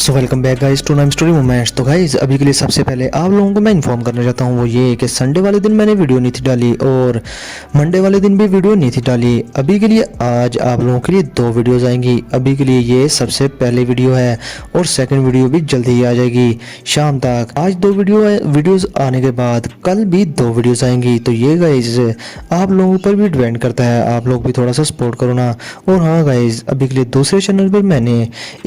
So welcome back guys to Naim story moments. तो guys अभी के लिए सबसे पहले आप लोगों को मैं इन्फॉर्म करना चाहता हूँ वो ये कि संडे वाले दिन मैंने वीडियो नहीं थी डाली और मंडे वाले दिन भी वीडियो नहीं थी डाली। अभी के लिए आज आप लोगों के लिए दो वीडियोस आएंगी। अभी के लिए ये सबसे पहले वीडियो है और सेकंड वीडियो भी जल्दी ही आ जाएगी शाम तक। आज दो वीडियोस आने के बाद कल भी दो वीडियोस आएंगी। तो ये गाइस आप लोगों पर भी डिपेंड करता है, आप लोग भी थोड़ा सा सपोर्ट करो ना। और हाँ गाइस अभी के लिए दूसरे चैनल पर मैंने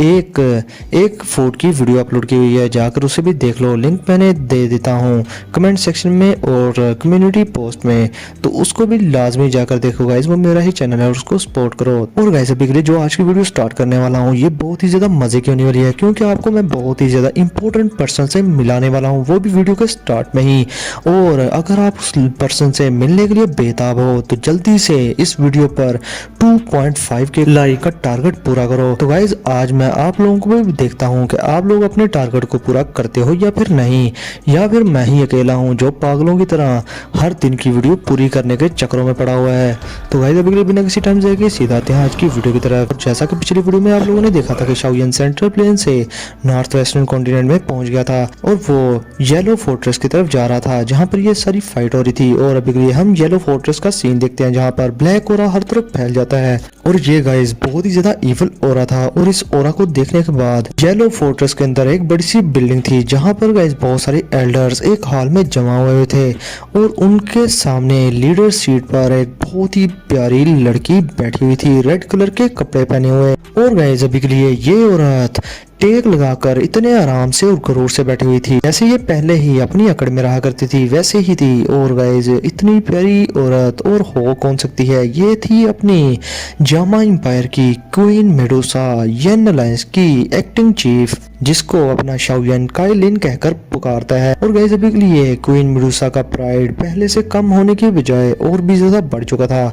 एक फूड की वीडियो अपलोड की हुई है, जाकर उसे भी देख लो। लिंक मैंने दे देता हूँ कमेंट सेक्शन में और कम्युनिटी पोस्ट में, तो उसको भी लाजमी जाकर देखो गाइस, वो मेरा ही चैनल है और उसको सपोर्ट करो। और गाइस अभी के लिए जो आज की वीडियो स्टार्ट करने वाला हूँ ये बहुत ही ज्यादा मजे की होने वाली है, क्योंकि आपको मैं बहुत ही ज्यादा इंपॉर्टेंट पर्सन से मिलाने वाला हूँ, वो भी वीडियो के स्टार्ट में ही। और अगर आप उस पर्सन से मिलने के लिए बेताब हो तो जल्दी से इस वीडियो पर 2.5 के लाइक का टारगेट पूरा करो। तो गाइस आज मैं आप लोगों को भी देखता हूँ कि आप लोग अपने टारगेट को पूरा करते हो या फिर नहीं, या फिर मैं ही अकेला हूँ जो पागलों की तरह हर दिन की वीडियो पूरी करने के चक्करों में पड़ा हुआ है। तो गाइस अभी के लिए बिना किसी टाइम जाएगी सीधा आते हैं आज की वीडियो की तरफ। जैसा कि पिछली वीडियो में आप लोगों ने देखा था कि शाओलिन सेंट्रल प्लेन से नॉर्थ वेस्टर्न कॉन्टिनेंट में पहुंच गया था और वो येलो फोर्ट्रेस की तरफ जा रहा था जहाँ पर ये सारी फाइट हो रही थी। और अभी के लिए हम येलो फोर्ट्रेस का सीन देखते हैं जहाँ पर ब्लैक ओरा हर तरफ फैल जाता है और ये गाइस बहुत ही ज्यादा इविल ओरा था। और इस ओरा को देखने के बाद येलो फोर्ट्रेस के अंदर एक बड़ी सी बिल्डिंग थी जहां पर गाइस बहुत सारे एल्डर्स एक हॉल में जमा हुए थे और उनके सामने लीडर सीट पर एक बहुत ही प्यारी लड़की बैठी हुई थी रेड कलर के कपड़े पहने हुए। और गाइस अभी के लिए ये औरत टेक लगाकर इतने आराम से और गरूर से बैठी हुई थी जैसे ये पहले ही अपनी अकड़ में रहा करती थी वैसे ही थी। और गाइस इतनी प्यारी औरत और हो कौन सकती है, ये थी अपनी जामा एम्पायर की क्वीन मेडुसा, येन अलायंस की एक्टिंग चीफ, जिसको अपना शाओलिन काइलिन कहकर पुकारता है। और गाइस अभी के लिए क्वीन मेडुसा का प्राइड पहले से कम होने की बजाय और भी ज्यादा बढ़ चुका था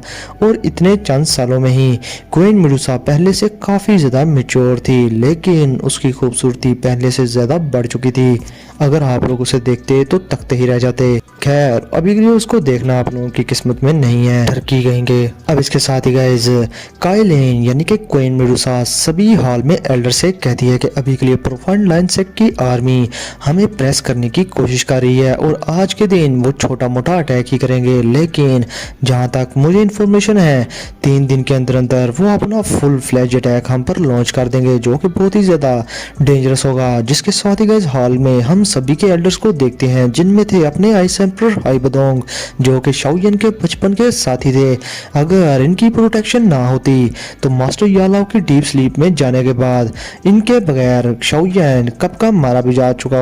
और इतने चंद सालों में ही क्वीन मेडुसा पहले से काफी ज्यादा मैच्योर थी, लेकिन उसकी खूबसूरती पहले से ज्यादा बढ़ चुकी थी। अगर आप लोग उसे देखते तो तकते ही रह जाते। खैर अभी के लिए उसको देखना आप लोगों की किस्मत में नहीं है, तरक्की कहेंगे। अब इसके साथ ही गाइस काइलिन यानी कि क्वीन मेडुसा सभी हॉल में एल्डर से कहती है कि अभी के लिए प्रोफाइंड लाइन सेक्ट की आर्मी हमें प्रेस करने की कोशिश कर रही है और आज के दिन वो छोटा मोटा अटैक ही करेंगे, लेकिन जहां तक मुझे इन्फॉर्मेशन है 3 दिन के अंदर अंदर वो अपना फुल फ्लैज अटैक हम पर लॉन्च कर देंगे जो कि बहुत ही ज्यादा डेंजरस होगा। जिसके साथ ही गाइस हॉल में हम सभी के एल्डर्स को देखते हैं जिनमें थे अपने आइस एम्परर हाई बदोंग जो कि शाओलिन के बचपन के साथी थे। अगर इनकी प्रोटेक्शन ना होती तो मास्टर यालाओ की डीप स्लीप में जाने के बाद इनके बगैर शाओलिन कब का मारा भी जा चुका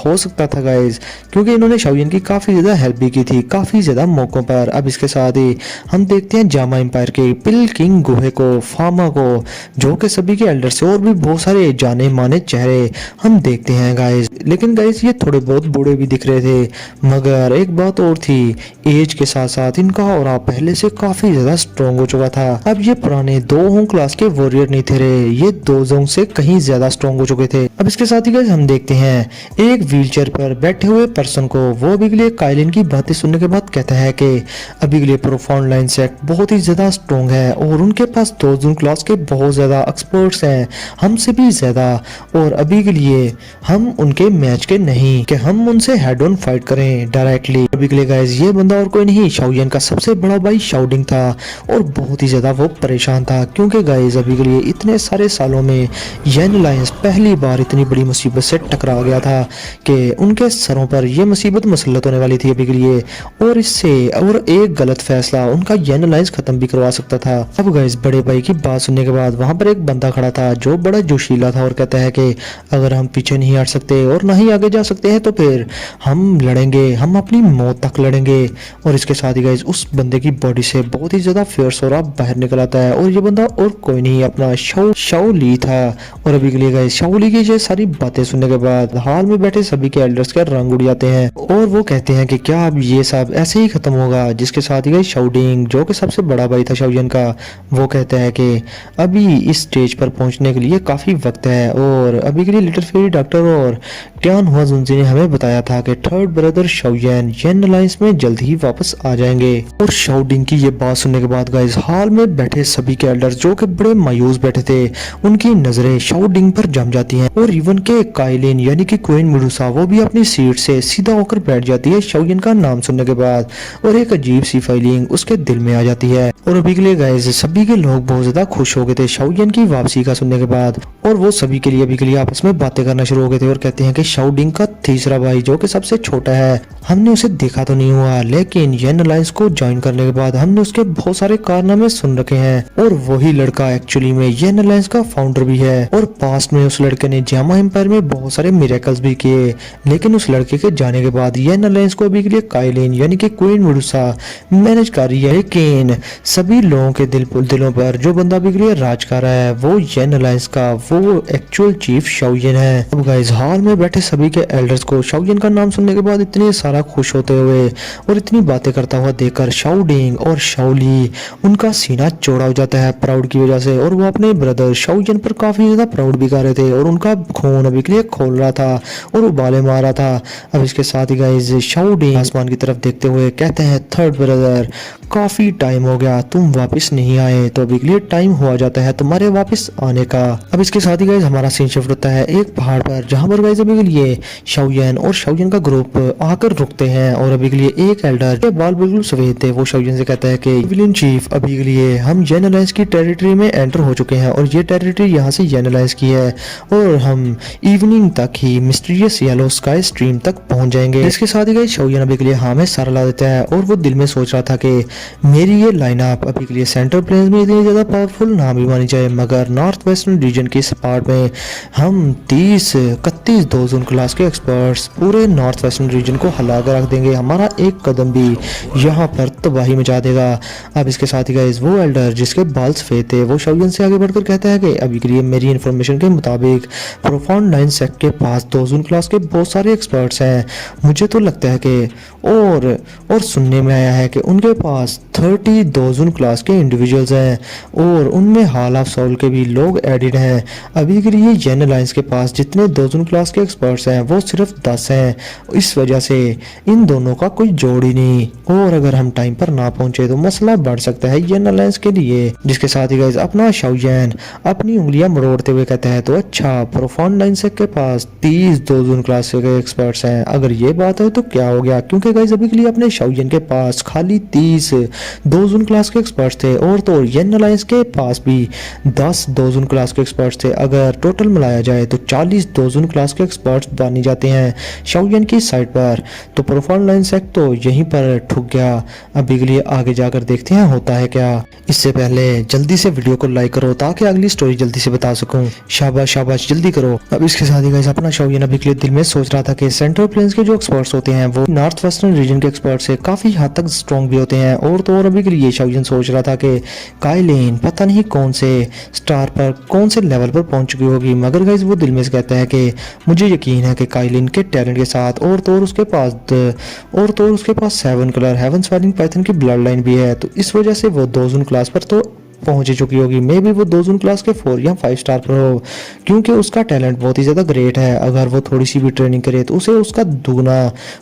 हो सकता था गाइस, क्योंकि इन्होंने शाओलिन की काफी ज्यादा हेल्प भी की थी काफी ज्यादा मौकों पर। अब इसके साथ ही हम देखते हैं जामा एम्पायर के पिल किंग गुहे को, फामा को, जो कि सभी के एल्डर से और भी बहुत सारे जाने माने चेहरे हम देखते हैं गाइस। लेकिन गाइस ये थोड़े बहुत बूढ़े भी दिख रहे थे, मगर एक बात और थी, एज के साथ साथ इनका ऑरा पहले से काफी ज्यादा स्ट्रॉन्ग हो चुका था। अब ये पुराने 2 होंग क्लास के वॉरियर नहीं थे रे, ये 2 जोंग से कहीं ज्यादा स्ट्रॉन्ग हो चुके थे। अब इसके साथ ही गाइस हम देखते हैं एक व्हीलचेयर पर बैठे हुए पर्सन को, वो अभी के लिए काइलिन की बातें सुनने के बाद कहता है कि अभी के लिए प्रोफाउंड लाइन सेक्ट बहुत ही ज्यादा स्ट्रॉन्ग है और उनके पास 2 जोंग क्लास के बहुत ज्यादा एक्सपर्ट्स हैं, हमसे भी ज्यादा, और अभी के लिए हम उनके मैच के नहीं कि हम उनसे हेड ऑन फाइट करें डायरेक्टली। अभी के लिए गाइस ये बंदा और कोई नहीं शाओलिन का सबसे बड़ा भाई शाओडिंग था और बहुत ही ज्यादा वो परेशान था, क्योंकि गाइस अभी के लिए इतने सारे सालों में येन अलायंस पहली बार इतनी बड़ी मुसीबत से टकरा गया था कि उनके सरों पर यह मुसीबत मुसल्लत होने वाली थी अभी के लिए, और इससे और एक गलत फैसला उनका येन अलायंस खत्म भी करवा सकता था। अब गाइस बड़े भाई की बात सुनने के बाद वहां पर एक बंदा खड़ा था जो बड़ा जोशीला था और कहता है कि अगर हम पीछे नहीं हट सकते और ना ही आगे जा सकते हैं तो फिर हम लड़ेंगे, हम अपनी मौत तक लड़ेंगे। और इसके साथ ही गाइस उस बंदे की बॉडी से बहुत ही ज्यादा फियर्स और बाहर निकल आता है और ये बंदा और कोई नहीं अपना शाओली था। और अभी के लिए गाइस शाओली की ये सारी बातें सुनने के बाद हाल में बैठे सभी के एल्डर्स के रंग उड़ जाते हैं और वो कहते हैं कि क्या अब ये सब ऐसे ही खत्म होगा। जिसके साथ ही गाइस शाओडिंग जो कि सबसे बड़ा भाई था शाओलिन का, वो कहता है कि अभी इस स्टेज पर पहुंचने के लिए काफी वक्त है और अभी के लिए लिटिल फेरी डॉक्टर और ट्यान हुआ जुनजी ने हमें बताया था कि थर्ड ब्रदर शाओयन येन अलायंस में जल्द ही वापस आ जाएंगे। और शाओडिंग की ये बात सुनने के बाद गाइस हाल में बैठे सभी के एल्डर्स जो कि बड़े मायूस बैठे थे उनकी नजरें शाओडिंग पर जम जाती हैं और इवन के काइलिन यानी कि क्वीन मेडुसा वो भी अपनी सीट से सीधा होकर बैठ जाती है शाओयन का नाम सुनने के बाद और एक अजीब सी फीलिंग उसके दिल में आ जाती है। और अभी के लिए गाइस सभी के लोग बहुत ज्यादा खुश हो गए थे शाओयन की वापसी का सुनने के बाद और वो सभी के लिए अभी के लिए आपस में बातें करना शुरू हो गए थे और कहते हैं कि शाओडिंग का तीसरा भाई जो कि सबसे छोटा है हमने उसे देखा तो नहीं हुआ लेकिन येन अलायंस को ज्वाइन करने के बाद हमने उसके बहुत सारे कारनामे सुन रखे हैं और वही लड़का एक्चुअली में येन अलायंस का फाउंडर भी है और पास्ट में उस लड़के ने जामा एम्पायर में बहुत सारे मिरेकल्स भी किए लेकिन उस लड़के के जाने के बाद येन अलायंस को अभी के लिए काइलिन यानी कि क्वीन मेडुसा मैनेज कर रही है। लेकिन सभी लोगों के दिलों पर जो बंदा अभी के लिए राज कर रहा है वो येन अलायंस का वो एक्चुअल चीफ शाओयन है। अब गाइस हाल में बैठे सभी के एल्डर्स को शाओयन का नाम सुनने के बाद इतने सारा खुश होते हुए और इतनी बातें करता हुआ देखकर शाओडिंग और शाओली उनका सीना चौड़ा हो जाता है प्राउड की वजह से और वो अपने ब्रदर शाओयन पर काफी ज्यादा प्राउड भी कर रहे थे और उनका खून अभी के लिए खोल रहा था और उबाले मार रहा था। अब इसके साथ ही गाइस शाओडिंग आसमान की तरफ देखते हुए कहते हैं थर्ड ब्रदर काफी टाइम हो गया तुम वापस नहीं आए तो अभी के लिए टाइम हुआ जाता है तुम्हारे वापस आने का। अब इसके साथ ही गाइस हमारा सीन शिफ्ट होता है एक पहाड़ पर जहां पर गाइस अभी के लिए शाओयन और शाओयन का ग्रुप आकर रुकते हैं और अभी के लिए एक एल्डर जो बाल बिल्कुल सफेद थे वो शाओयन से कहता है कि विलियन चीफ अभी के लिए हम येन अलायंस की टेरिटरी में एंटर हो चुके हैं और ये टेरिटरी यहाँ से येन अलायंस की है और हम इवनिंग तक ही मिस्टीरियस येलो स्काई स्ट्रीम तक पहुंच जाएंगे। इसके साथ ही गाइस शाओयन अभी के लिए हाँ में सारा ला देता है और वो दिल में सोच रहा था कि मेरी ये लाइनअप अभी के लिए सेंट्रल प्लेन्स में इतनी ज्यादा पावरफुल ना भी मानी जाए मगर नॉर्थ वेस्टर्न रीजन की इस पार्ट में हम 30-31 दो जोन क्लास के एक्सपर्ट्स पूरे नॉर्थ वेस्टर्न रीजन को हिला कर रख देंगे। हमारा एक कदम भी यहाँ पर तबाही मचा देगा। अब इसके साथ ही गाइस वो एल्डर जिसके बाल सफेद थे वो शाओयन से आगे बढ़कर कहता है कि अभी के लिए मेरी इन्फॉर्मेशन के मुताबिक प्रोफाउंड 9 सेक्ट के पास दो जोन क्लास के बहुत सारे एक्सपर्ट्स हैं। मुझे तो लगता है कि और सुनने में आया है कि उनके पास 30 दोजन क्लास के इंडिविजुअल्स हैं और उनमें हाल ऑफ सोल के भी लोग एडिड हैं। अभी के लिए येन अलायंस के पास जितने दोजन क्लास के एक्सपर्ट्स हैं वो सिर्फ 10 हैं। इस वजह से इन दोनों का कोई जोड़ ही नहीं और अगर हम टाइम पर ना पहुंचे तो मसला बढ़ सकता है येन अलायंस के लिए। जिसके साथ ही गाइस अपना शाओयन अपनी उंगलियां मरोड़ते हुए कहता है तो अच्छा प्रोफाउंड 9 सेक्ट के पास 30 दोजन क्लास के एक्सपर्ट्स हैं। अगर ये बात है तो क्या हो गया क्योंकि गाइस अभी के लिए अपने शाओयन के पास खाली 30 दोजन क्लास के एक्सपर्ट्स थे और तो येन अलायंस के पास भी 10 दोजन क्लास के एक्सपर्ट्स थे। अगर टोटल मिलाया जाए तो 40 दोजन क्लास के एक्सपर्ट्स बने जाते हैं शाओयन की साइड पर। तो प्रोफाउंड 9 सेक्ट तो यहीं पर ठुक गया। अभी के लिए आगे जाकर देखते हैं होता है क्या। इससे पहले जल्दी से वीडियो को लाइक करो ताकि अगली स्टोरी जल्दी से बता सकूं। शाबाश शाबाश जल्दी करो। अब इसके साथ ही गाइस अपना शाओयन अभी के लिए दिल में सोच रहा था कि सेंट्रल प्लेन्स के जो एक्सपर्ट्स होते हैं वो नॉर्थ वेस्टर्न रीजन के एक्सपर्ट्स से काफी हद तक स्ट्रॉन्ग भी होते हैं और तो और अभी के लिए शाओयन सोच रहा था कि काइलिन पता नहीं कौन से स्टार पर कौन से लेवल पर पहुंच चुकी होगी मगर गाइस वो दिल में से कहता है कि मुझे यकीन है कि काइलिन के टैलेंट के साथ और तो और उसके पास 7 कलर हेवन स्वेलिंग पाइथन की ब्लड लाइन भी है तो इस वजह से वो दोजन क्लास पर तो पहुंच चुकी होगी। मे भी वो दोजन क्लास के 4 या 5 स्टार पर हो क्योंकि उसका टैलेंट बहुत ही ज्यादा ग्रेट है। अगर वो थोड़ी सी भी ट्रेनिंग करे तो उसे उसका दुगना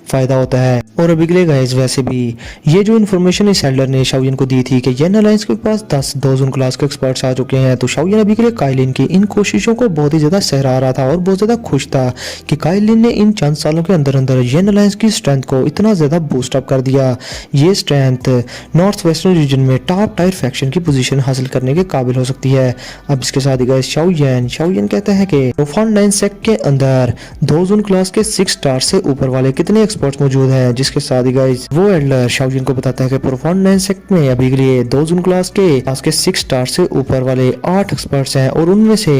फायदा होता है। और अभी के लिए गाइस वैसे भी ये जो इन्फॉर्मेशन इस एल्डर ने शाओयन को दी थी कि येन अलायंस के पास 10 दोजन क्लास के एक्सपर्ट्स आ चुके हैं तो शाओयन अभी के लिए काइलिन की इन कोशिशों को बहुत ही ज्यादा सराह रहा था और बहुत ज्यादा खुश था कि काइलिन ने इन चंद सालों के अंदर अंदर येन अलायंस की स्ट्रेंथ को इतना ज्यादा बूस्ट अप कर दिया। ये स्ट्रेंथ नॉर्थ वेस्टर्न रीजन में टॉप टायर फैक्शन की पोजीशन हासिल करने के काबिल हो सकती है। अब इसके साथ ही गाइस शाओयन कहता है कि प्रोफाउंड 9 सेक्ट के अंदर दोजन क्लास के 6 स्टार से ऊपर वाले कितने एक्सपर्ट्स मौजूद हैं। जिसके साथ ही गाइस वो एल्डर शाओयन को बताता है कि प्रोफाउंड 9 सेक्ट में अभी के लिए दोजन क्लास के 6 स्टार से ऊपर वाले 8 एक्सपर्ट्स हैं और उनमें से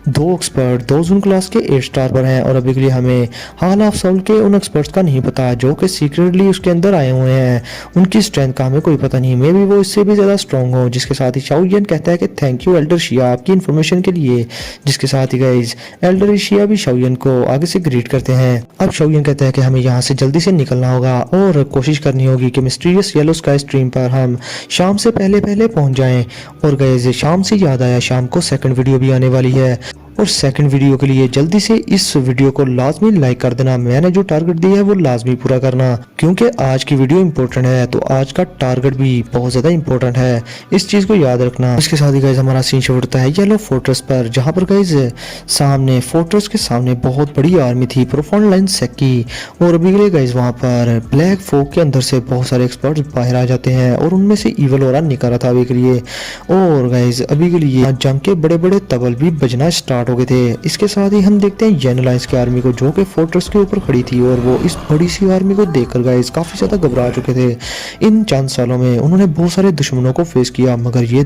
2 एक्सपर्ट दोजन क्लास के 8 स्टार पर हैं और अभी के लिए हमें हाल ऑफ सोल के उन एक्सपर्ट्स का नहीं पता जो कि सीक्रेटली उसके अंदर आए हुए हैं। उनकी स्ट्रेंथ का हमें कोई पता नहीं, मे बी वो इससे भी ज्यादा स्ट्रॉन्ग हो। जिसके साथ ही शाओयन कहता है कि थैंक यू एल्डर शिया आपकी इन्फॉर्मेशन के लिए। जिसके साथ ही गाइस एल्डर शिया भी शाओयन को आगे से ग्रीट करते हैं। अब शाओयन कहता है कि हमें यहाँ से जल्दी से निकलना होगा और कोशिश करनी होगी कि मिस्टीरियस येलो स्काई स्ट्रीम पर हम शाम से पहले पहुंच जाएं। और गाइस शाम से याद आया शाम को सेकंड वीडियो भी आने वाली है और सेकंड वीडियो के लिए जल्दी से इस वीडियो को लाजमी लाइक कर देना। मैंने जो टारगेट दिया है वो लाजमी पूरा करना, क्योंकि आज की वीडियो इंपॉर्टेंट है तो आज का टारगेट भी बहुत ज्यादा इंपॉर्टेंट है, इस चीज को याद रखना। इसके साथ ही गाइस हमारा सीन शुरू होता है येलो फोर्ट्रेस पर, जहां पर गाइस सामने फोर्ट्रेस के सामने बहुत बड़ी आर्मी थी प्रोफाउंड लाइन सेक की। और अभी के लिए गाइस वहां पर ब्लैक फोक के अंदर से बहुत सारे एक्सपर्ट्स बाहर आ जाते हैं और उनमें से ईवल और निकल रहा था अभी के लिए। और गाइस अभी के लिए जम के बड़े बड़े तबल भी बजना स्टार्ट हो गए थे। इसके साथ ही हम देखते हैं येन अलायंस की आर्मी को जो कि फोर्ट्रेस के ऊपर खड़ी थी, और वो इस बड़ी सी आर्मी को देखकर गाइस काफी ज्यादा घबरा चुके थे। इन चंद सालों में उन्होंने बहुत सारे दुश्मनों को फेस किया, मगर ये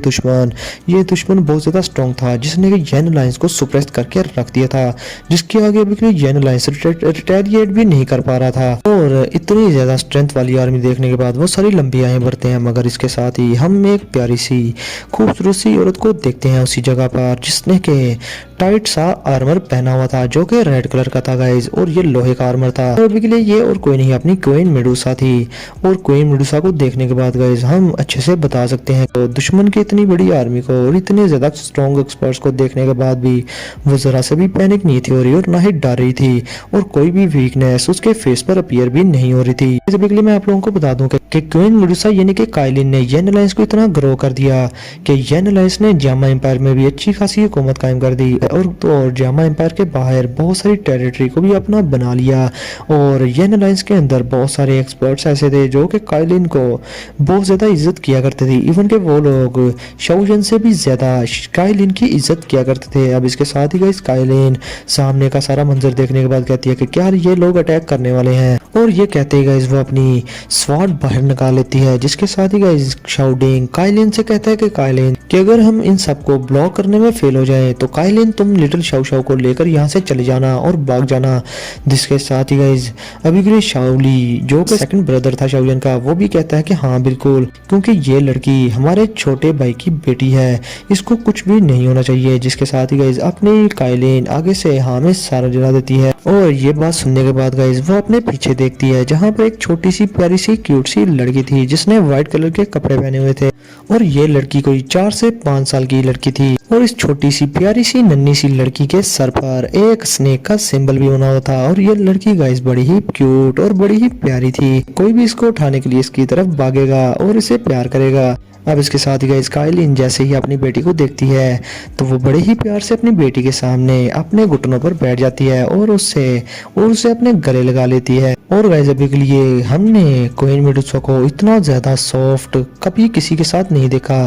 दुश्मन बहुत ज्यादा स्ट्रॉन्ग था, जिसने येन अलायंस को सुप्रेस करके रख दिया था, जिसके आगे अभी के लिए येन अलायंस रिटेलिएट भी नहीं कर पा रहा था। और इतनी ज्यादा स्ट्रेंथ वाली आर्मी देखने के बाद वो सारी लंबी आएं बढ़ते हैं, मगर इसके साथ ही हम एक प्यारी सी खूबसूरत सी औरत को देखते हैं उसी जगह पर, जिसने के टाइट सा आर्मर पहना हुआ था जो कि रेड कलर का था गाइज, और ये लोहे का आर्मर था। और अभी के लिए ये और कोई नहीं अपनी क्वीन मेडुसा थी। और क्वीन मेडुसा को देखने के बाद गाइज हम अच्छे से बता सकते हैं तो दुश्मन की इतनी बड़ी आर्मी को और इतने ज्यादा स्ट्रॉन्ग एक्सपर्ट्स को देखने के बाद भी वो जरा से भी पैनिक नहीं थी हो रही, और ना ही डर रही थी, और कोई भी वीकनेस उसके फेस पर अपीयर भी नहीं हो रही थी। अभी के लिए मैं आप लोगों को बता दूं कि क्वीन मेडुसा यानी कि काइलिन ने येन अलायंस को इतना ग्रो कर दिया कि येन अलायंस ने जामा एम्पायर में भी अच्छी खासी हुकूमत कायम कर दी, और जामा एम्पायर के बाहर बहुत सारी टेरिटरी को भी अपना बना लिया। और येन अलायंस के अंदर बहुत सारे एक्सपर्ट्स ऐसे थे जो कि काइलिन को बहुत ज्यादा इज्जत किया करते थे, इवन के वो लोग शाओजन से भी ज्यादा काइलिन की इज्जत किया करते थे। अब इसके साथ ही गाइस काइलिन सामने का सारा मंजर देखने के बाद कहती है कि क्या ये लोग अटैक करने वाले हैं, और ये कहते ही गाइस वो अपनी स्वॉर्ड बाहर निकाल लेती है। जिसके साथ ही गाइस शाओडिंग काइलिन से कहता है कि काइलिन कि अगर हम इन सबको ब्लॉक करने में फेल हो जाए तो काइलिन तुम लिटिल शाओ शाओ को लेकर यहाँ से चले जाना और भाग जाना। जिसके साथ ही गाइस अभी के लिए शाओली जो कि सेकंड ब्रदर था शाओलिन का, वो भी कहता है कि हाँ बिल्कुल, क्योंकि ये लड़की हमारे छोटे भाई की बेटी है, इसको कुछ भी नहीं होना चाहिए। जिसके साथ ही गाइस अपनी काइलिन आगे से हाँ में सारा जला देती है, और ये बात सुनने के बाद गाइस वो अपने पीछे देखती है जहाँ पर एक छोटी सी प्यारी सी क्यूट सी लड़की थी जिसने व्हाइट कलर के कपड़े पहने हुए थे, और ये लड़की कोई 4 से 5 साल की लड़की थी। और इस छोटी सी प्यारी सी नन्ही सी लड़की के सर पर एक स्नेक का सिंबल भी बना हुआ था, और ये लड़की गाइस बड़ी ही क्यूट और बड़ी ही प्यारी थी। कोई भी इसको उठाने के लिए इसकी तरफ भागेगा और इसे प्यार करेगा। अब इसके साथ ही गाइस काइलिन जैसे ही अपनी बेटी को देखती है तो वो बड़े ही प्यार से अपनी बेटी के सामने अपने घुटनों पर बैठ जाती है और उसे अपने गले लगा लेती है। और गाइस अभी के लिए हमने क्वीन मेडुसा को इतना ज्यादा सॉफ्ट कभी किसी के साथ नहीं देखा,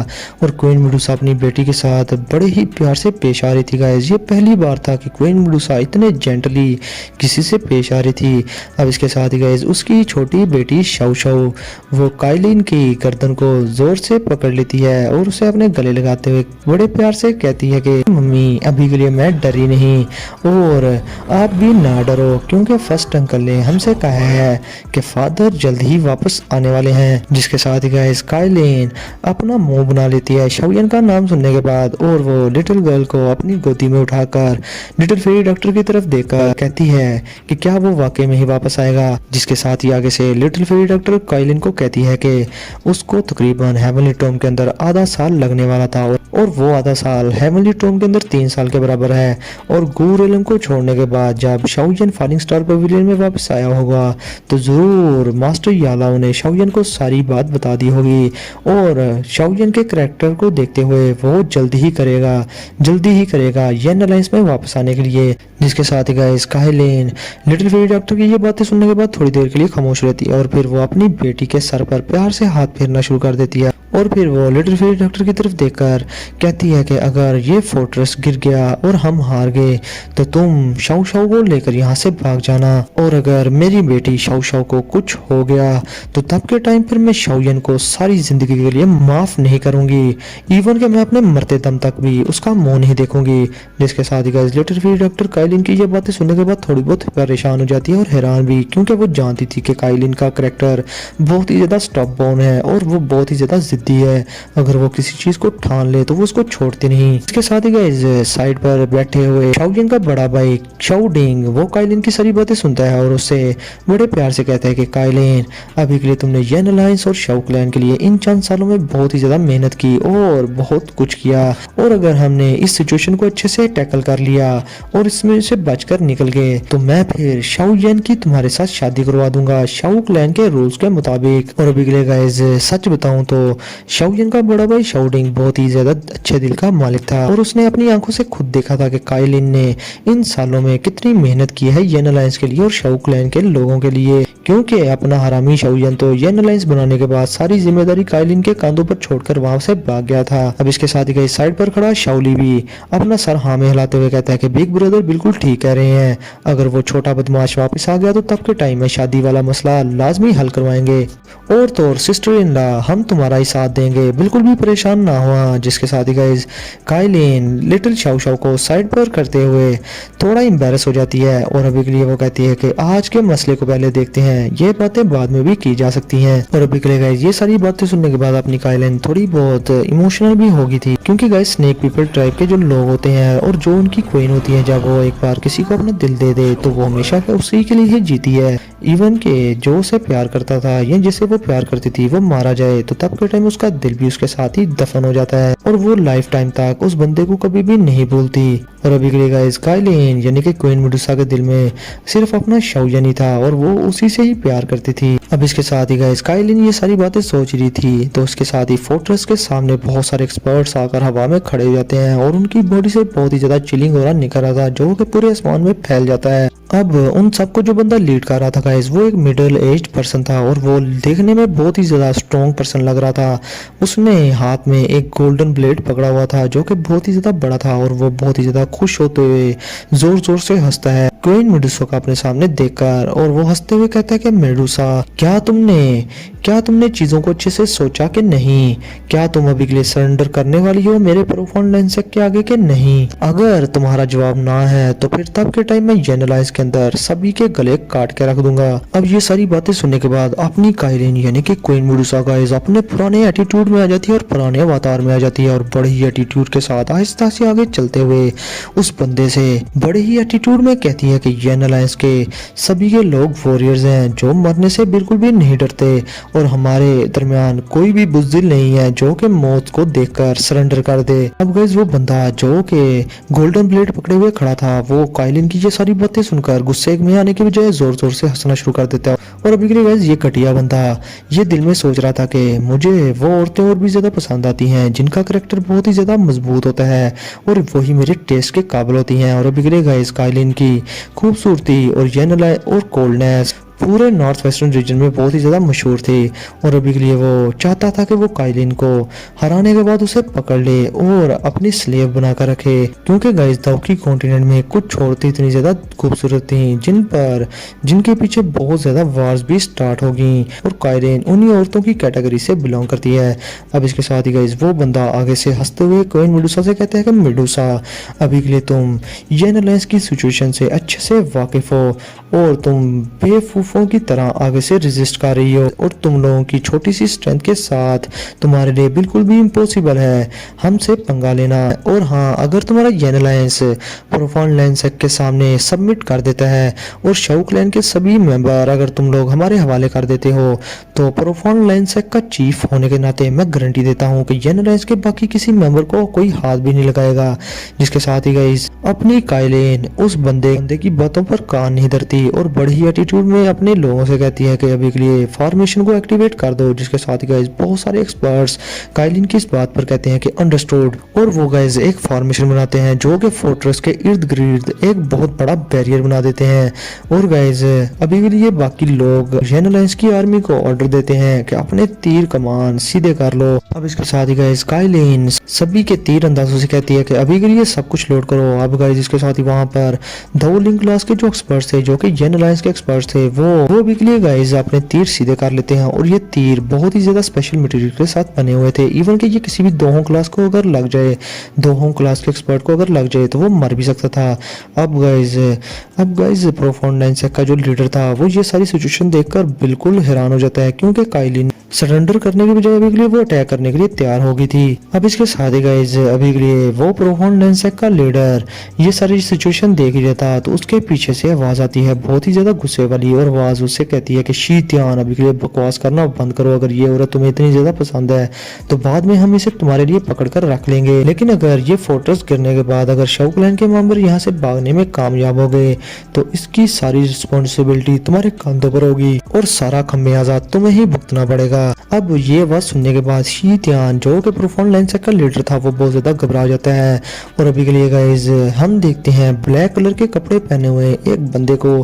और क्वीन मेडुसा अपनी बेटी के साथ बड़े ही प्यार से पेश आ रही थी गाइस। ये पहली बार था कि क्वीन मेडुसा इतने जेंटली किसी से पेश आ रही थी। अब इसके साथ ही गाइस उसकी छोटी बेटी शाओ शाओ वो काइलिन की गर्दन को जोर से पकड़ लेती है और उसे अपने गले लगाते हुए बड़े प्यार से कहती है कि मम्मी अभी के लिए मैं डरी नहीं, और आप भी ना डरो, क्योंकि फर्स्ट अंकल ने हमसे कहा है कि फादर जल्द ही वापस आने वाले हैं। जिसके साथ ही गाइस काइलिन अपना मुंह बना लेती है शाओलिन का नाम सुनने के बाद, और वो लिटिल गर्ल को अपनी गोदी में उठाकर लिटिल फेरी डॉक्टर की तरफ देखकर कहती है कि क्या वो वाकई में ही वापस आएगा। जिसके साथ ही आगे से लिटिल फेरी डॉक्टर काइलिन को कहती है कि उसको तकरीबन हेवनली टॉम के अंदर आधा साल लगने वाला था, और वो आधा साल हेवनली टॉम के अंदर 3 साल के बराबर है। और गूर एलम को छोड़ने के बाद जब शाओलिन फॉलिंग स्टार पवेलियन में वापस आया होगा तो जरूर मास्टर यालाओ ने शाओलिन को सारी बात बता दी होगी, और शाओलिन के कैरेक्टर को देखते हुए वो जल्दी ही करेगा येन अलायंस में वापस आने के लिए। जिसके साथ ही guys Kailin little fairy doctor की ये बातें सुनने के बाद थोड़ी देर के लिए खामोश रहती है, और फिर वो अपनी बेटी के सर पर प्यार से हाथ फेरना शुरू कर देती है, और फिर वो लिटिल फेरी डॉक्टर की तरफ देखकर कहती है कि अगर ये फोर्ट्रेस गिर गया और हम हार गए तो तुम शाओ शाओ को लेकर यहाँ से भाग जाना, और अगर मेरी बेटी शाओ शाओ को कुछ हो गया तो तब के टाइम पर मैं शाओलिन को सारी जिंदगी के लिए माफ नहीं करूंगी, इवन कि मैं अपने मरते दम तक भी उसका मुंह नहीं देखूंगी। जिसके साथ ही guys little fairy doctor Kaelin की ये बातें सुनने के बाद थोड़ी बहुत परेशान हो जाती है और हैरान भी, क्योंकि वो जानती थी कि काइलिन का कैरेक्टर बहुत ही ज्यादा स्टॉप बोन है और वो बहुत ही ज्यादा जिद्दी है, अगर वो किसी चीज को ठान ले तो वो उसको छोड़ती नहीं। इसके साथ ही गाइस साइड पर बैठे हुए शाओजिन का बड़ा भाई शाओडिंग वो काइलिन की सारी बातें सुनता है और उससे बड़े प्यार से कहता है कि काइलिन, अभी के लिए तुमने येन अलायंस और शाओ क्लैन के लिए इन चंद सालों में बहुत ही ज्यादा मेहनत की और बहुत कुछ किया, और अगर हमने इस सिचुएशन को अच्छे से टैकल कर लिया और इसमें से बचकर निकल गए तो मैं फिर शाओ येन की तुम्हारे साथ शादी करवा दूंगा शाओ क्लैन के रूल्स के मुताबिक। और अभी के लिए गाइस सच बताऊं तो शाओ येन का बड़ा भाई शाओडिंग बहुत ही ज्यादा अच्छे दिल का मालिक था और उसने अपनी आंखों से खुद देखा था कि काइलिन ने इन सालों में कितनी मेहनत की है येन अलायंस के लिए और शाओ क्लैन के लोगों के लिए, क्योंकि अपना हरामी शाओजिन तो येन अलायंस बनाने के बाद सारी जिम्मेदारी काइलिन के कंधों पर छोड़कर वहां से भाग गया था। अब इसके साथ ही इस साइड पर खड़ा शाओली भी अपना सर हाँ में हिलाते हुए कहता है कि बिग ब्रदर बिल्कुल ठीक कह रहे हैं, अगर वो छोटा बदमाश वापस आ गया तो तब के टाइम में शादी वाला मसला लाजमी हल करवाएंगे, और तो और सिस्टर इन लॉ हम तुम्हारा ही साथ देंगे, बिल्कुल भी परेशान ना हुआ। जिसके साथ ही guys Kailin little Xiao Xiao को साइड पर करते हुए थोड़ा एम्बैरस हो जाती है और अभी के लिए वो कहती है कि आज के मसले को पहले देखते हैं, ये बातें बाद में भी की जा सकती हैं। और अभी के लिए गाइस ये सारी बातें सुनने के बाद अपनी काइलिन थोड़ी बहुत इमोशनल भी होगी थी, क्योंकि गाइस स्नेक पीपल ट्राइब के जो लोग होते हैं और जो उनकी क्वीन होती है, जब वो एक बार किसी को अपना दिल दे दे तो वो हमेशा उसी के लिए ही जीती है, इवन के जो उसे प्यार करता था या जिसे वो प्यार करती थी वो मारा जाए तो तब के टाइम उसका दिल भी उसके साथ ही दफन हो जाता है और वो लाइफ टाइम तक उस बंदे को कभी भी नहीं भूलती। और अभी के लिए गाइस काइलिन यानी कि क्वीन मेडुसा के दिल में सिर्फ अपना शाओजिन ही था और वो उसी से ही प्यार करती थी। अब इसके साथ ही गाइस काइलिन ये सारी बातें सोच रही थी तो उसके साथ ही फोर्ट्रेस के सामने बहुत सारे एक्सपर्ट्स आकर हवा में खड़े हो जाते हैं और उनकी बॉडी से बहुत ही ज्यादा चिलिंग हो रहा निकल रहा था जो कि पूरे आसमान में फैल जाता है। अब उन सबको जो बंदा लीड कर रहा था गाइस वो एक मिडिल एज्ड पर्सन था और वो देखने में बहुत ही ज्यादा स्ट्रॉन्ग पर्सन लग रहा था। उसने हाथ में एक गोल्डन ब्लेड पकड़ा हुआ था जो कि बहुत ही ज्यादा बड़ा था और वो बहुत ही ज्यादा खुश होते हुए जोर जोर से हंसता है क्वीन मेडुसा को अपने सामने देखकर, और वो हंसते हुए कहता है कि मेडुसा क्या तुमने चीजों को अच्छे से सोचा कि नहीं, क्या तुम अभी के लिए सरेंडर करने वाली हो मेरे प्रोफाउंड लेंसेक के आगे के नहीं? अगर तुम्हारा जवाब ना है तो फिर तब के टाइम में येन अलायंस के अंदर सभी के गले काट के रख दूंगा। अब ये सारी बातें सुनने के बाद अपनी काइलिन यानी कि क्वीन मेडुसा गाइस अपने पुराने एटीट्यूड में आ जाती है और पुराने अवतार में आ जाती है और बड़े ही एटीट्यूड के साथ आहिस्ता से आगे चलते हुए उस बंदे से बड़े ही एटीट्यूड में कहती है कि येन अलायंस के सभी के लोग वॉरियर्स हैं जो मरने से बिल्कुल भी नहीं डरते और हमारे दरमियान कोई भी बुज़दिल नहीं है जो कि मौत को देखकर सरेंडर कर दे। अब गाइस वो बंदा जो कि गोल्डन ब्लेड पकड़े हुए खड़ा था वो काइलिन की ये सारी बातें सुनकर गुस्से में आने के बजाय जोर जोर से हंसना शुरू कर देता है। और अभी के लिए गाइस ये घटिया बंदा ये दिल में सोच रहा था कि मुझे वो औरतें और भी ज्यादा पसंद आती हैं जिनका कैरेक्टर बहुत ही ज्यादा मजबूत होता है और वही मेरे टेस्ट के काबिल होती हैं। और अभी के लिए गाइस काइलिन की खूबसूरती और येन अलायंस और कोल्डनेस पूरे नॉर्थ वेस्टर्न रीजन में बहुत ही ज़्यादा मशहूर थी और अभी के लिए वो चाहता था कि वो काइलिन को हराने के बाद उसे पकड़ ले और अपनी स्लेव बनाकर रखे, क्योंकि गाइस दाउकी कॉन्टिनेंट में कुछ औरतें इतनी ज़्यादा खूबसूरत थी जिनके पीछे बहुत ज़्यादा वार्स भी स्टार्ट हो गई और काइलिन उन्हीं औरतों की कैटेगरी से बिलोंग करती है। अब इसके साथ ही गाइस वो बंदा आगे से हंसते हुए क्वीन मेडुसा से कहते हैं कि मेडुसा अभी के लिए तुम येन अलायंस की सिचुएशन से अच्छे से वाकिफ हो और तुम बेवकूफों की तरह आगे से रेजिस्ट कर रही हो और तुम लोगों की छोटी सी स्ट्रेंथ के साथ तुम्हारे लिए बिल्कुल भी इम्पॉसिबल है हमसे पंगा लेना। और हाँ, अगर तुम्हारा येन अलायंस प्रोफाउंड लेंसेक के सामने सबमिट कर देता है और शाओ क्लैन के सभी मेंबर अगर तुम लोग हमारे हवाले कर देते हो तो प्रोफाउंड लेंसेक का चीफ होने के नाते मैं गारंटी देता हूँ कि येन अलायंस के बाकी किसी मेंबर को कोई हाथ भी नहीं लगाएगा। जिसके साथ ही गाइस अपनी काइलिन उस बंदे की बातों पर कान नहीं धरती और बड़ी ही एटीट्यूड में अपने लोगों से कहती है कि अभी के लिए फॉर्मेशन को एक्टिवेट कर दो। जिसके साथ ही गाइस बहुत सारे एक्सपर्ट्स काइलिन की इस बात पर कहते हैं कि अंडरस्टूड और वो गाइस एक फॉर्मेशन बनाते हैं जो कि फोर्ट्रेस के इर्द गिर्द एक बहुत बड़ा बैरियर बना देते हैं। और गाइस अभी के लिए बाकी लोग येन अलायंस की आर्मी को ऑर्डर देते हैं कि अपने तीर कमान सीधे कर लो। अब इसके साथ ही गाइस काइलिन सभी के तीर अंदाजों से कहती है कि अभी के लिए सब कुछ लोड करो। अब गाइस इसके साथ ही वहां पर दो लिंक क्लास के जो एक्सपर्ट्स थे जो कि येन अलायंस के एक्सपर्ट्स थे वो वो अभी के लिए गाइज अपने तीर सीधे कर लेते हैं और ये तीर बहुत ही ज्यादा स्पेशल मटेरियल के साथ बने हुए थे। इवन कि ये किसी भी दोहों क्लास को अगर लग जाए, दोहों क्लास के एक्सपर्ट को अगर लग जाए तो वो मर भी सकता था। अब गाइज प्रोफाउंड 9 सेक का जो लीडर था वो ये सारी सिचुएशन देखकर बिल्कुल हैरान हो जाता है, क्योंकि काइलिन सरेंडर करने के बजाय अभी के लिए वो अटैक करने के लिए तैयार हो गई थी। अब इसके साथ ही गाइज अभी के लिए वो प्रोफाउंड 9 सेक का लीडर ये सारी सिचुएशन देख ही रहता, तो उसके पीछे से आवाज आती है बहुत ही ज्यादा गुस्से वाली, और आवाज उससे कहती है कि शीत्यान अभी के लिए बकवास करना बंद करो। अगर ये औरत तुम्हें इतनी ज्यादा पसंद है तो बाद में हम इसे तुम्हारे लिए पकड़ कर रख लेंगे, लेकिन अगर ये फोर्ट्रेस गिरने के बाद अगर शाओ क्लैन के मेंबर यहाँ से भागने में कामयाब हो गए तो इसकी सारी रिस्पॉन्सिबिलिटी तुम्हारे कंधों पर होगी और सारा खमियाजा तुम्हें ही भुगतना पड़ेगा। अब ये बात सुनने के बाद शीत्यान जो कि प्रोफाउंड 9 सेक का लीडर था वो बहुत ज्यादा घबरा जाता है। और अभी के लिए गाइज हम देखते हैं ब्लैक कलर के कपड़े पहने हुए एक बंदे को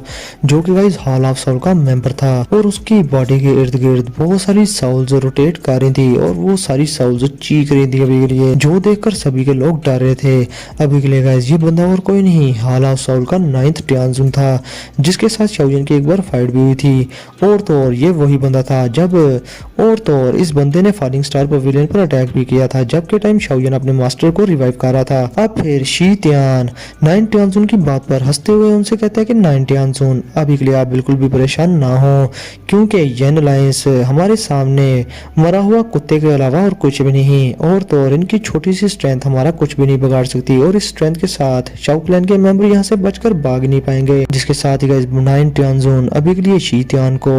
जो कि गाइज हॉल ऑफ सोल का मेंबर था, और उसकी बॉडी के इर्द गिर्द बहुत सारी साउल्स रोटेट कर रही थी और वो सारी साउल्स चीख रही थी अभी के लिए, जो देखकर सभी के लोग डर रहे थे। अभी के लिए गाइज ये बंदा और कोई नहीं हॉल ऑफ सोल का 9th टियानजुन था, जिसके साथ शाओयन की एक बार फाइट भी हुई थी। और तो और ये वही बंदा था इस बंदे ने फॉलिंग स्टार पवेलियन पर अटैक भी किया था जबकि टाइम शाओयन अपने मास्टर को रिवाइव कर रहा था। अब फिर शीत्यान 9 टियानजुन की बात पर हंसते हुए उनसे कहता है कि 9 टियानजुन अभी के लिए आप बिल्कुल भी परेशान ना हो, क्योंकि येन अलायंस हमारे सामने मरा हुआ कुत्ते के अलावा और कुछ भी नहीं, और तो और इनकी छोटी सी स्ट्रेंथ हमारा कुछ भी नहीं बिगाड़ सकती, और इस स्ट्रेंथ के साथ शाओ क्लैन के मेंबर यहाँ से बचकर भाग नहीं पाएंगे। जिसके साथ ही गाइस 9 टियानजुन अभी के लिए शीत्यान को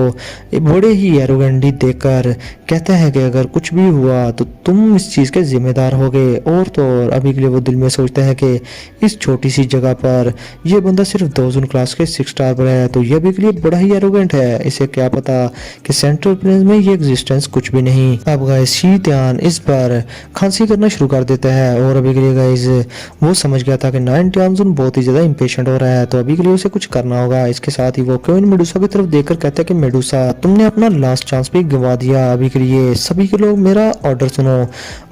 बड़े ही एरोगेंटली देखकर कहता है कि अगर कुछ भी हुआ तो तुम इस चीज के जिम्मेदार होगे। और तो और अभी के लिए वो दिल में सोचता है कि इस छोटी सी जगह पर ये बंदा सिर्फ 2 जून क्लास के 6 स्टार पर है, तो ये अभी के लिए बड़ा ही एरोगेंट है। इसे क्या पता कि सेंट्रल प्लेन्स में ये एग्जिस्टेंस कुछ भी नहीं। अब गाइस शीत्यान इस पर खांसी करना शुरू कर देता है और अभी के लिए गाइस वो समझ गया था कि 9 टियानजुन बहुत ही ज्यादा इंपेशेंट हो रहा है, तो अभी के लिए उसे कुछ करना होगा। इसके साथ ही वो क्वीन मेडुसा की तरफ देखकर कहता है कि मेडुसा तुमने अपना लास्ट चांस भी गवा दिया, अभी के लिए सभी के लोग मेरा ऑर्डर सुनो,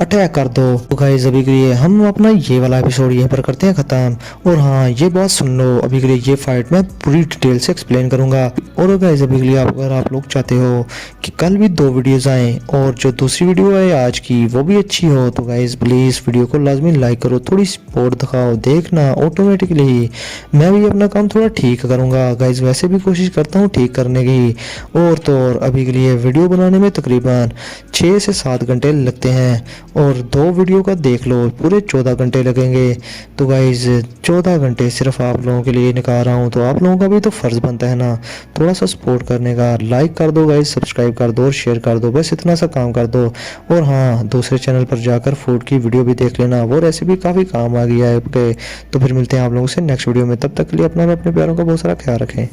अटैक कर दो। तो गाइस अभी के लिए हम अपना ये वाला एपिसोड यहीं पर करते हैं खत्म। और हाँ ये बात सुन लो, अभी के लिए ये फाइट मैं पूरी डिटेल से एक्सप्लेन करूंगा। और गाइस अभी के लिए अगर आप लोग चाहते हो कि कल भी 2 वीडियोस आए और जो दूसरी वीडियो है आज की वो भी अच्छी हो, तो गाइस प्लीज वीडियो को लाजमी लाइक करो, थोड़ी सपोर्ट दिखाओ, देखना ऑटोमेटिकली मैं भी अपना काम थोड़ा ठीक करूंगा। गाइस वैसे भी कोशिश करता हूँ ठीक करने की। और तो और अभी के लिए वीडियो बनाने में तकरीबन 6 से 7 घंटे लगते हैं और 2 वीडियो का देख लो पूरे 14 घंटे लगेंगे। तो गाइज 14 घंटे सिर्फ आप लोगों के लिए निकाल रहा हूँ, तो आप लोगों का भी तो फर्ज बनता है ना थोड़ा सा सपोर्ट करने का। लाइक कर दो गाइज, सब्सक्राइब कर दो और शेयर कर दो, बस इतना सा काम कर दो। और हाँ दूसरे चैनल पर जाकर फूड की वीडियो भी देख लेना, वो रेसिपी काफ़ी काम आ गई है आपके। तो फिर मिलते हैं आप लोगों से नेक्स्ट वीडियो में, तब तक के लिए अपना और अपने प्यारों का बहुत सारा ख्याल रखें।